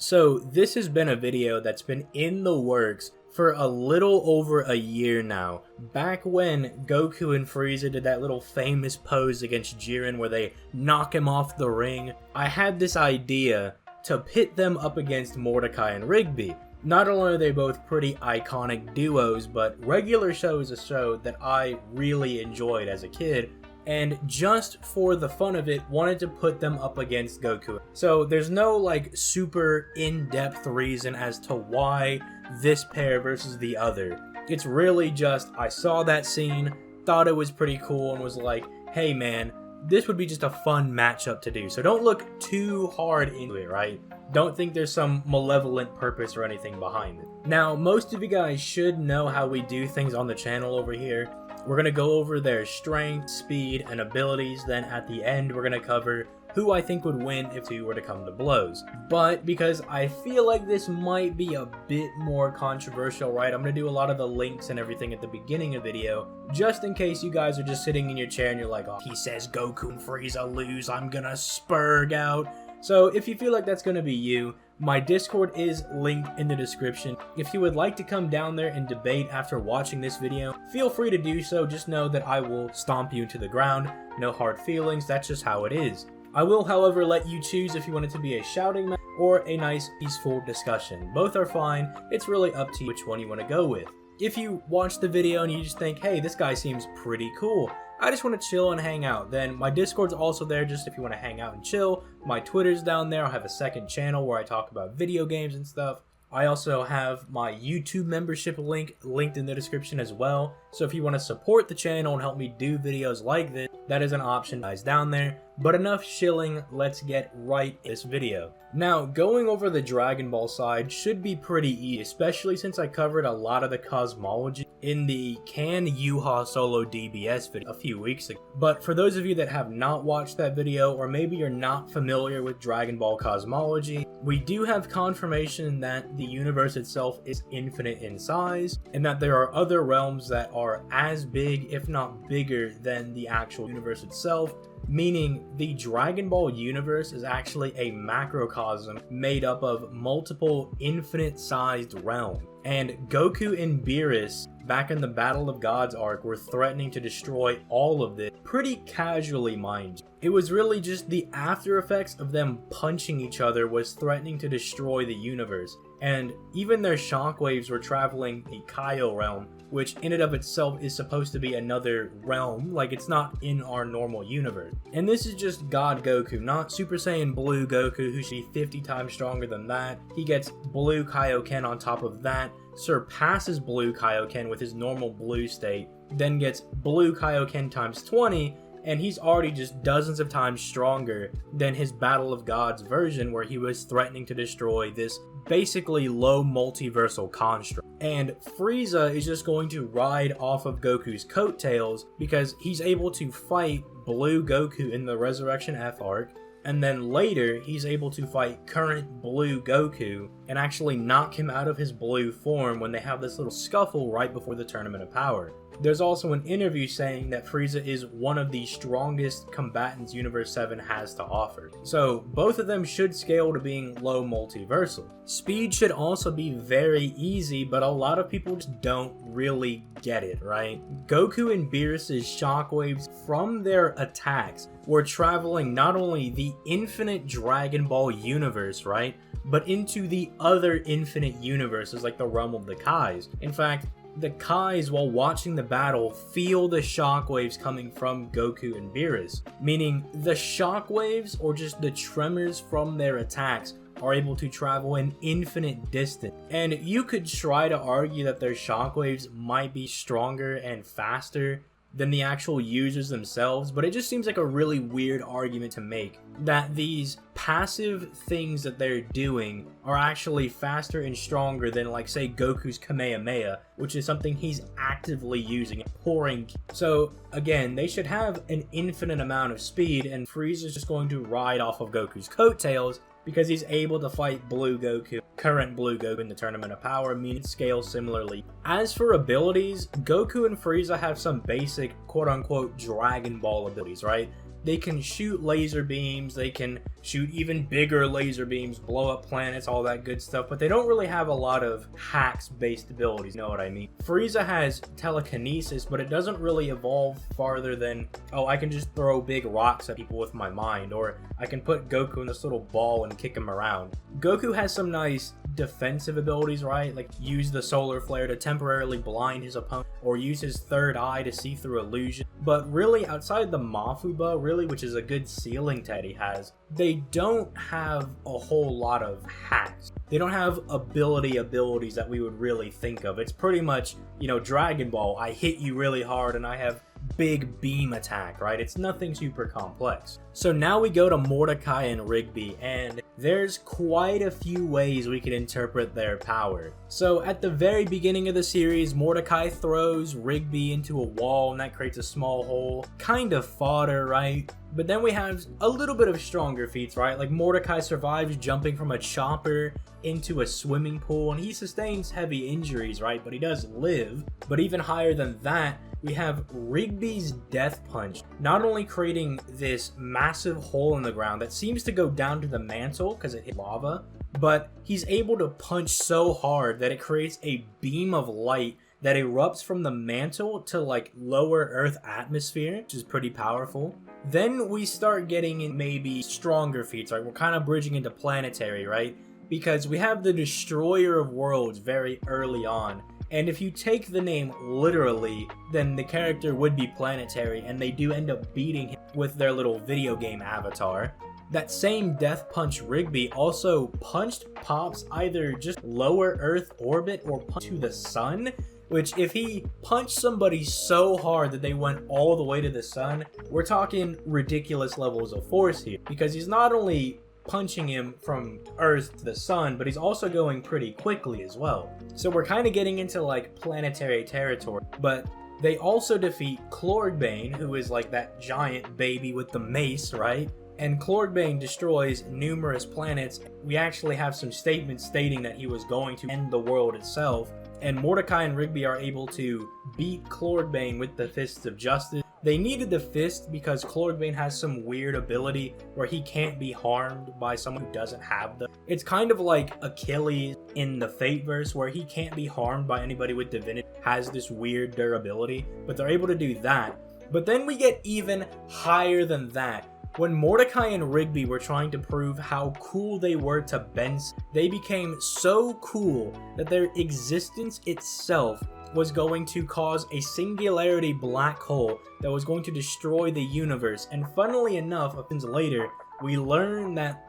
So this has been a video that's been in the works for a little over a year now. Back when Goku and Frieza did that little famous pose against Jiren where they knock him off the ring, I had this idea to pit them up against Mordecai and Rigby. Not only are they both pretty iconic duos, but Regular Show is a show that I really enjoyed as a kid, and just for the fun of it, wanted to put them up against Goku. So there's no like super in-depth reason as to why this pair versus the other. It's really just, I saw that scene, thought it was pretty cool, and was like, hey man, this would be just a fun matchup to do. So don't look too hard into it, right? Don't think there's some malevolent purpose or anything behind it. Now, most of you guys should know how we do things on the channel over here. We're going to go over their strength, speed, and abilities. Then at the end, we're going to cover who I think would win if two were to come to blows. But because I feel like this might be a bit more controversial, right? I'm going to do a lot of the links and everything at the beginning of the video, just in case you guys are just sitting in your chair and you're like, oh, he says Goku and Frieza lose, I'm going to spurg out. So if you feel like that's going to be you, my Discord is linked in the description. If you would like to come down there and debate after watching this video, feel free to do so. Just know that I will stomp you into the ground. No hard feelings, that's just how it is. I will, however, let you choose if you want it to be a shouting match or a nice peaceful discussion. Both are fine. It's really up to you which one you want to go with. If you watch the video and you just think, hey, this guy seems pretty cool, I just want to chill and hang out, then my Discord's also there just if you want to hang out and chill. My Twitter's down there. I have a second channel where I talk about video games and stuff. I also have my YouTube membership link linked in the description as well. So if you want to support the channel and help me do videos like this, that is an option guys down there. But enough shilling, let's get right in this video. Now, going over the Dragon Ball side should be pretty easy, especially since I covered a lot of the cosmology in the Can Yuha Solo DBS video a few weeks ago. But for those of you that have not watched that video, or maybe you're not familiar with Dragon Ball cosmology, we do have confirmation that the universe itself is infinite in size, and that there are other realms that are as big, if not bigger, than the actual universe itself. Meaning the Dragon Ball universe is actually a macrocosm made up of multiple infinite-sized realms. And Goku and Beerus, back in the Battle of Gods arc, were threatening to destroy all of this pretty casually, mind you. It was really just the after effects of them punching each other was threatening to destroy the universe. And even their shockwaves were traveling the Kaio realm, which in and of itself is supposed to be another realm, like it's not in our normal universe. And this is just God Goku, not Super Saiyan Blue Goku, who should be 50 times stronger than that. He gets Blue Kaioken on top of that, surpasses Blue Kaioken with his normal blue state, then gets Blue Kaioken times 20, and he's already just dozens of times stronger than his Battle of Gods version, where he was threatening to destroy this basically low multiversal construct. And Frieza is just going to ride off of Goku's coattails because he's able to fight Blue Goku in the Resurrection F arc, and then later he's able to fight current Blue Goku and actually knock him out of his blue form when they have this little scuffle right before the Tournament of Power. There's also an interview saying that Frieza is one of the strongest combatants Universe 7 has to offer. So both of them should scale to being low multiversal. Speed should also be very easy, but a lot of people just don't really get it, right? Goku and Beerus' shockwaves from their attacks were traveling not only the infinite Dragon Ball universe, right, but into the other infinite universes like the realm of the Kais. In fact, the Kais, while watching the battle, feel the shockwaves coming from Goku and Beerus, meaning the shockwaves, or just the tremors from their attacks, are able to travel an infinite distance. And you could try to argue that their shockwaves might be stronger and faster than the actual users themselves, but it just seems like a really weird argument to make, that these passive things that they're doing are actually faster and stronger than, like, say, Goku's Kamehameha, which is something he's actively using, pouring. So again, they should have an infinite amount of speed, and Frieza's just going to ride off of Goku's coattails because he's able to fight Blue Goku, current Blue Goku, in the Tournament of Power, meaning scale similarly. As for abilities, Goku and Frieza have some basic quote-unquote Dragon Ball abilities, right? they can shoot laser beams, they can shoot even bigger laser beams, blow up planets, all that good stuff, but they don't really have a lot of hacks-based abilities, you know what I mean? Frieza has telekinesis, but it doesn't really evolve farther than, oh, I can just throw big rocks at people with my mind, or I can put Goku in this little ball and kick him around. Goku has some nice defensive abilities, right? Like use the solar flare to temporarily blind his opponent, or use his third eye to see through illusion. But really, outside the Mafuba, really, which is a good ceiling that he has, they don't have a whole lot of hacks. They don't have abilities that we would really think of. It's pretty much, you know, Dragon Ball, I hit you really hard and I have big beam attack, right? It's nothing super complex. So now we go to Mordecai and Rigby, and there's quite a few ways we can interpret their power. So at the very beginning of the series, Mordecai throws Rigby into a wall and that creates a small hole. Kind of fodder, right? But then we have a little bit of stronger feats, right? Like Mordecai survives jumping from a chopper into a swimming pool, and he sustains heavy injuries, right? But he does live. But even higher than that, we have Rigby's death punch, not only creating this massive hole in the ground that seems to go down to the mantle because it hit lava, but he's able to punch so hard that it creates a beam of light that erupts from the mantle to like lower Earth atmosphere, which is pretty powerful. Then we start getting in maybe stronger feats, right? We're kind of bridging into planetary, right? Because we have the Destroyer of Worlds very early on. And if you take the name literally, then the character would be planetary, and they do end up beating him with their little video game avatar. That same Death Punch Rigby also punched Pops either just lower Earth orbit or punch to the sun, which if he punched somebody so hard that they went all the way to the sun, we're talking ridiculous levels of force here, because he's not only punching him from Earth to the sun, but he's also going pretty quickly as well. So we're kind of getting into like planetary territory, but they also defeat Clorbane, who is like that giant baby with the mace, right? And Clorbane destroys numerous planets. We actually have some statements stating that he was going to end the world itself, and Mordecai and Rigby are able to beat Clorbane with the Fists of Justice. They needed the fist because Clorbane has some weird ability where he can't be harmed by someone who doesn't have them. It's kind of like Achilles in the Fateverse, where he can't be harmed by anybody with divinity, has this weird durability, but they're able to do that. But then we get even higher than that. When Mordecai and Rigby were trying to prove how cool they were to Benson, they became so cool that their existence itself was going to cause a singularity black hole that was going to destroy the universe. And funnily enough, later, we learn that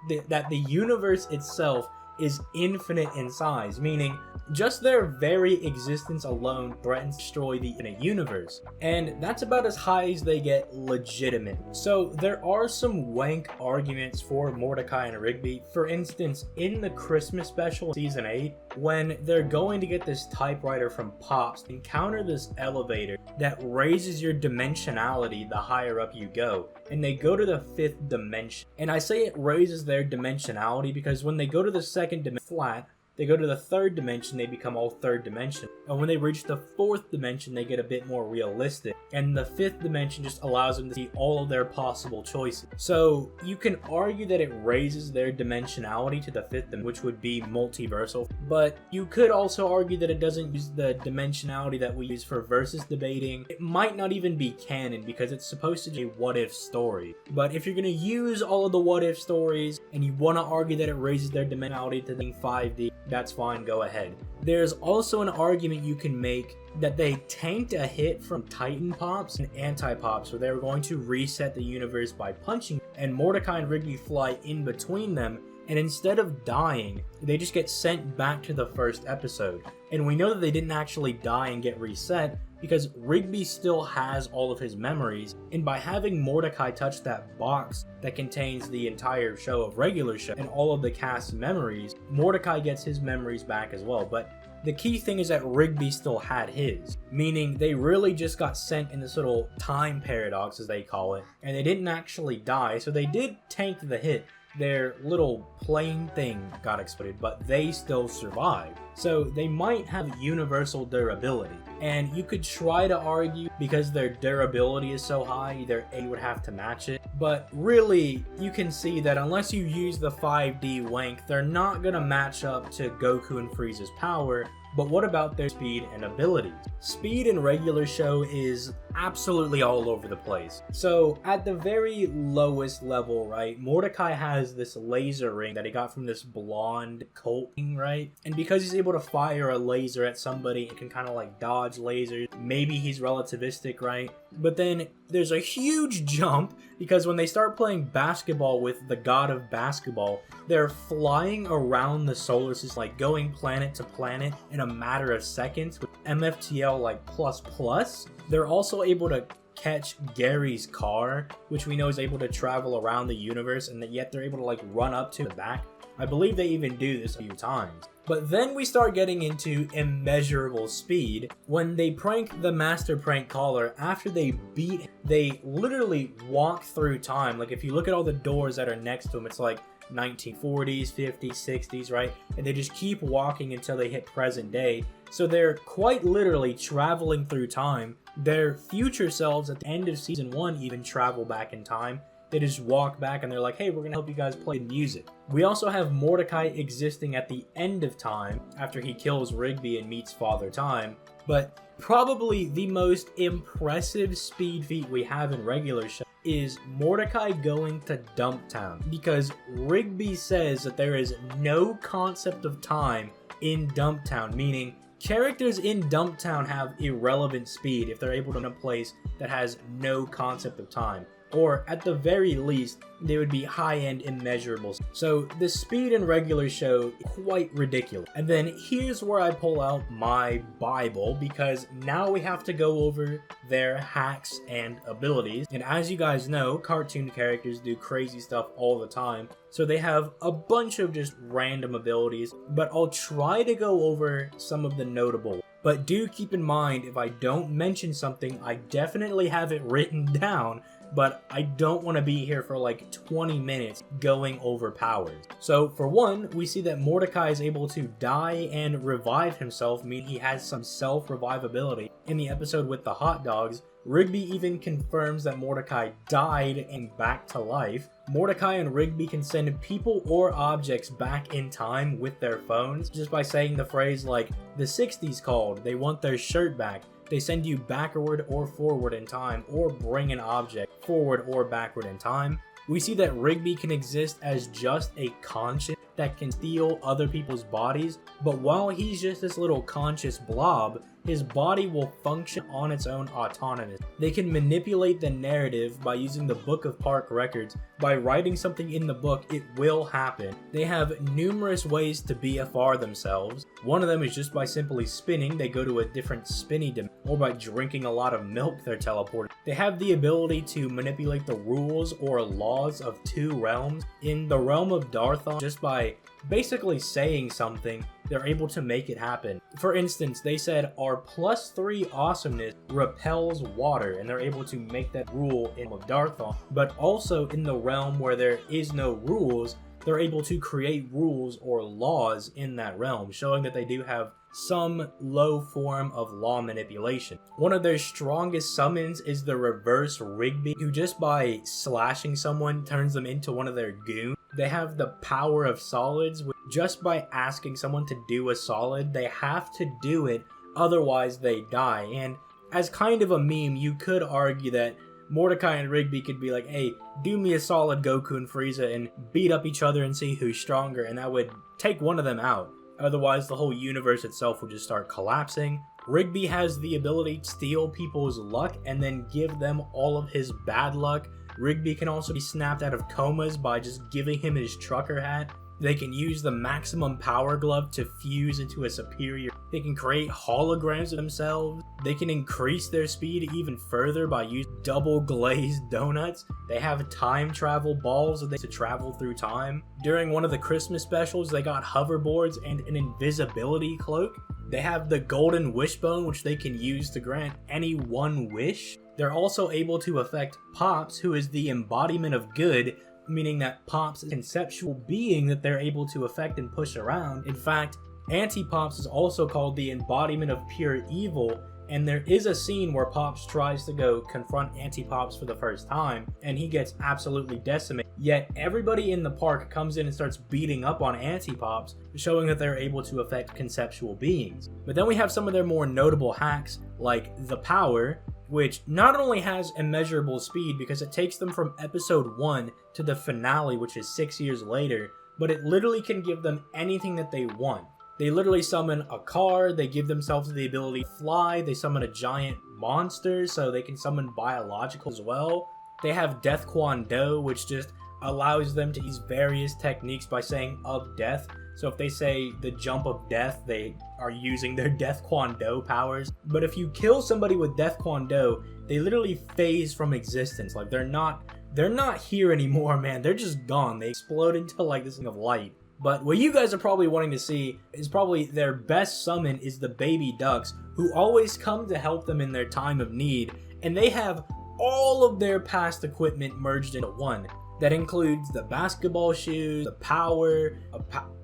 the universe itself is infinite in size, meaning just their very existence alone threatens to destroy the infinite universe. And that's about as high as they get legitimate. So there are some wank arguments for Mordecai and Rigby. For instance, in the Christmas special season 8, when they're going to get this typewriter from Pops, encounter this elevator that raises your dimensionality the higher up you go. And they go to the 5th dimension. And I say it raises their dimensionality because when they go to the 2nd dimension flat, they go to the 3rd dimension, they become all 3rd dimension. And when they reach the 4th dimension, they get a bit more realistic. And the 5th dimension just allows them to see all of their possible choices. So you can argue that it raises their dimensionality to the 5th dimension, which would be multiversal. But you could also argue that it doesn't use the dimensionality that we use for versus debating. It might not even be canon because it's supposed to be a what-if story. But if you're going to use all of the what-if stories and you want to argue that it raises their dimensionality to the 5D, that's fine, go ahead. There's also an argument you can make that they tanked a hit from Titan Pops and Anti-Pops, where they were going to reset the universe by punching, and Mordecai and Rigby fly in between them, and instead of dying, they just get sent back to the first episode. And we know that they didn't actually die and get reset, because Rigby still has all of his memories, and by having Mordecai touch that box that contains the entire show of regular show and all of the cast's memories, Mordecai gets his memories back as well. But the key thing is that Rigby still had his, meaning they really just got sent in this little time paradox, as they call it, and they didn't actually die, so they did tank the hit. their little plane thing got exploded, but they still survived. So they might have universal durability. And you could try to argue because their durability is so high, their A would have to match it. But really, you can see that unless you use the 5D wank, they're not going to match up to Goku and Frieza's power. But what about their speed and abilities? Speed in regular show is absolutely all over the place. So at the very lowest level, right, Mordecai has this laser ring that he got from this blonde cult king, right? And because he's able to fire a laser at somebody and can kind of like dodge lasers, maybe he's relativistic, right? But then there's a huge jump because when they start playing basketball with the god of basketball, they're flying around the solar system, like going planet to planet in a matter of seconds with MFTL like plus. They're also able to catch Gary's car, which we know is able to travel around the universe, and yet they're able to like run up to the back. I believe they even do this a few times. But then we start getting into immeasurable speed. When they prank the master prank caller, after they beat, they literally walk through time. Like if you look at all the doors that are next to them, it's like 1940s, 50s, 60s, right? And they just keep walking until they hit present day. So they're quite literally traveling through time. Their future selves at the end of season 1 even travel back in time. They just walk back and they're like, hey, we're gonna help you guys play music. We also have Mordecai existing at the end of time after he kills Rigby and meets Father Time. But probably the most impressive speed feat we have in regular show is Mordecai going to Dumptown, because Rigby says that there is no concept of time in Dumptown, meaning characters in Dumptown have irrelevant speed if they're able to in a place that has no concept of time. Or at the very least, they would be high-end immeasurables. So the speed in regular show, quite ridiculous. And then here's where I pull out my Bible, because now we have to go over their hacks and abilities. And as you guys know, cartoon characters do crazy stuff all the time. So they have a bunch of just random abilities, but I'll try to go over some of the notable. But do keep in mind, if I don't mention something, I definitely have it written down, but I don't want to be here for like 20 minutes going over powers. So for one, we see that Mordecai is able to die and revive himself, meaning he has some self-revivability. In the episode with the hot dogs, Rigby even confirms that Mordecai died and back to life. Mordecai and Rigby can send people or objects back in time with their phones just by saying the phrase like, the 60s called, they want their shirt back. They send you backward or forward in time, or bring an object forward or backward in time. We see that Rigby can exist as just a conscience that can steal other people's bodies, but while he's just this little conscious blob, his body will function on its own autonomous. They can manipulate the narrative by using the Book of Park Records. By writing something in the book, it will happen. They have numerous ways to BFR themselves. One of them is just by simply spinning, they go to a different spinny dimension, or by drinking a lot of milk, they're teleported. They have the ability to manipulate the rules or laws of 2 realms. In the realm of Darthon, just by basically saying something, they're able to make it happen. For instance, they said our +3 awesomeness repels water, and they're able to make that rule in Darthon. But also in the realm where there is no rules, they're able to create rules or laws in that realm, showing that they do have some low form of law manipulation. One of their strongest summons is the reverse Rigby, who just by slashing someone turns them into one of their goons. They have the power of solids. Just by asking someone to do a solid, they have to do it, otherwise they die. And as kind of a meme, you could argue that Mordecai and Rigby could be like, hey, do me a solid, Goku and Frieza, and beat up each other and see who's stronger, and that would take one of them out. Otherwise, the whole universe itself would just start collapsing. Rigby has the ability to steal people's luck and then give them all of his bad luck. Rigby can also be snapped out of comas by just giving him his trucker hat. They can use the maximum power glove to fuse into a superior. They can create holograms of themselves. They can increase their speed even further by using double glazed donuts. They have time travel balls so they to travel through time. During one of the Christmas specials, they got hoverboards and an invisibility cloak. They have the golden wishbone, which they can use to grant any one wish. They're also able to affect Pops, who is the embodiment of good, meaning that Pops is a conceptual being that they're able to affect and push around. In fact, Anti-Pops is also called the embodiment of pure evil, and there is a scene where Pops tries to go confront Anti-Pops for the first time, and he gets absolutely decimated. Yet everybody in the park comes in and starts beating up on Anti-Pops, showing that they're able to affect conceptual beings. But then we have some of their more notable hacks, like the Power, which not only has immeasurable speed because it takes them from episode 1 to the finale, which is 6 years later, but it literally can give them anything that they want. They literally summon a car, they give themselves the ability to fly, they summon a giant monster so they can summon biological as well. They have Death Kwon Do, which just allows them to use various techniques by saying of death. So if they say the jump of death, they are using their Death Kwon Do powers. But if you kill somebody with Death Kwon Do, they literally phase from existence. Like they're not here anymore, man. They're just gone. They explode into like this thing of light. But what you guys are probably wanting to see is probably their best summon is the baby ducks, who always come to help them in their time of need, and they have all of their past equipment merged into one. That includes the basketball shoes, the power,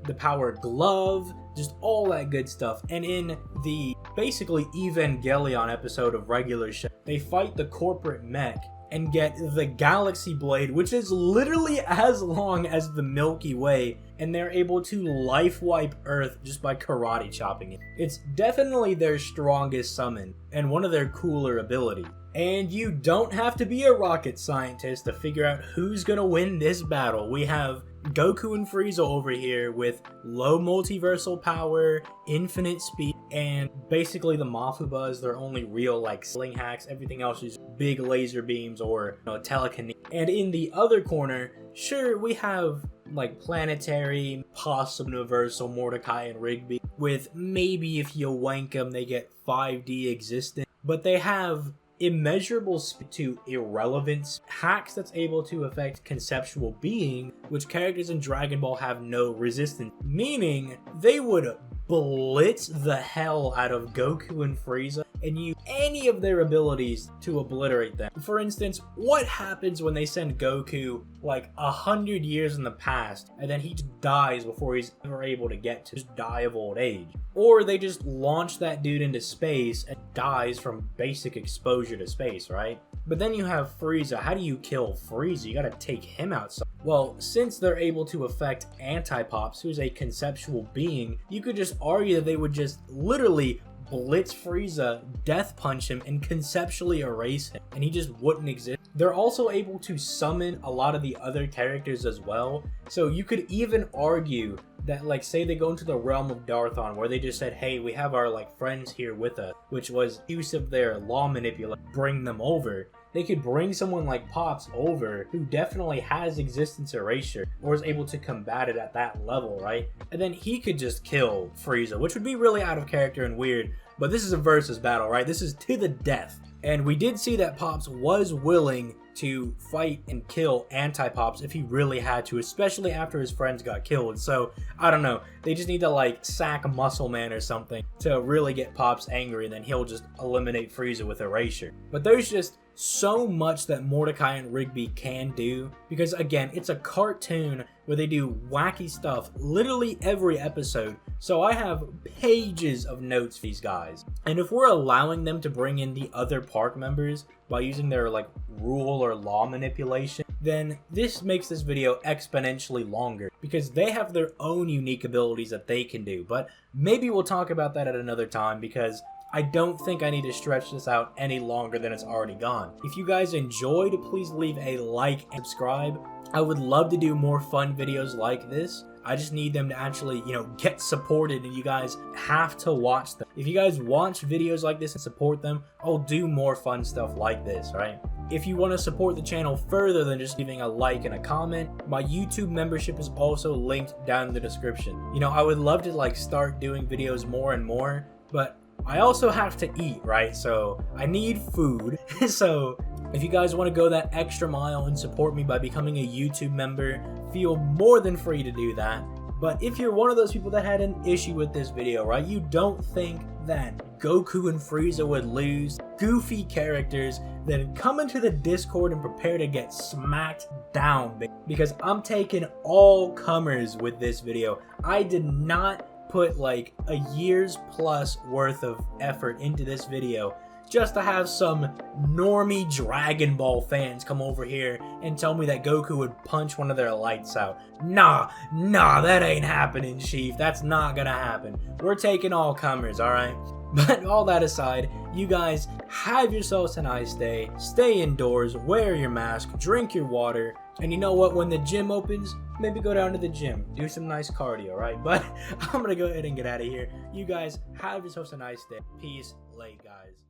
the power glove, just all that good stuff. And in the basically Evangelion episode of regular show, they fight the corporate mech and get the Galaxy Blade, which is literally as long as the Milky Way, and they're able to life wipe Earth just by karate chopping it. It's definitely their strongest summon, and one of their cooler abilities. And you don't have to be a rocket scientist to figure out who's gonna win this battle. We have Goku and Frieza over here with low multiversal power, infinite speed, and basically the Mafuba is their only real like sling hacks. Everything else is big laser beams or telekinesis. And in the other corner, sure, we have like planetary, possible universal Mordecai and Rigby, with maybe if you wank them they get 5D existence, but they have immeasurable speed to irrelevance, hacks that's able to affect conceptual being, which characters in Dragon Ball have no resistance, meaning they would blitz the hell out of Goku and Frieza and use any of their abilities to obliterate them. For instance, what happens when they send Goku like 100 years in the past and then he just dies before he's ever able to get to just die of old age? Or they just launch that dude into space and dies from basic exposure to space, right? But then you have Frieza. How do you kill Frieza? You gotta take him out. Well, since they're able to affect Anti-Pops, who's a conceptual being, you could just argue that they would just literally blitz Frieza, death punch him, and conceptually erase him, and he just wouldn't exist. They're also able to summon a lot of the other characters as well, so you could even argue that, like, say they go into the realm of Darthon, where they just said, hey, we have our, like, friends here with us, which was use of their law manipulation, bring them over. They could bring someone like Pops over, who definitely has existence erasure, or is able to combat it at that level, right? And then he could just kill Frieza, which would be really out of character and weird, but this is a versus battle, right? This is to the death. And we did see that Pops was willing to fight and kill Anti-Pops if he really had to, especially after his friends got killed. So, I don't know, they just need to like sack Muscle Man or something to really get Pops angry, and then he'll just eliminate Frieza with erasure. But there's just so much that Mordecai and Rigby can do, because again, it's a cartoon where they do wacky stuff literally every episode, so I have pages of notes for these guys. And if we're allowing them to bring in the other park members by using their like rule or law manipulation, then this makes this video exponentially longer, because they have their own unique abilities that they can do. But maybe we'll talk about that at another time, because I don't think I need to stretch this out any longer than it's already gone. If you guys enjoyed, please leave a like and subscribe. I would love to do more fun videos like this. I just need them to actually, get supported, and you guys have to watch them. If you guys watch videos like this and support them, I'll do more fun stuff like this, right? If you want to support the channel further than just leaving a like and a comment, my YouTube membership is also linked down in the description. I would love to like start doing videos more and more, but I also have to eat, right? So I need food. So if you guys want to go that extra mile and support me by becoming a YouTube member, feel more than free to do that. But if you're one of those people that had an issue with this video, right? You don't think that Goku and Frieza would lose, goofy characters, then come into the Discord and prepare to get smacked down. because I'm taking all comers with this video. I did not put like a year's plus worth of effort into this video just to have some normie Dragon Ball fans come over here and tell me that Goku would punch one of their lights out. Nah, that ain't happening, Chief. That's not gonna happen. We're taking all comers, alright? But all that aside, you guys have yourselves a nice day. Stay indoors, wear your mask, drink your water, and you know what? When the gym opens, maybe go down to the gym. Do some nice cardio, right? But I'm gonna go ahead and get out of here. You guys have yourselves a nice day. Peace, late guys.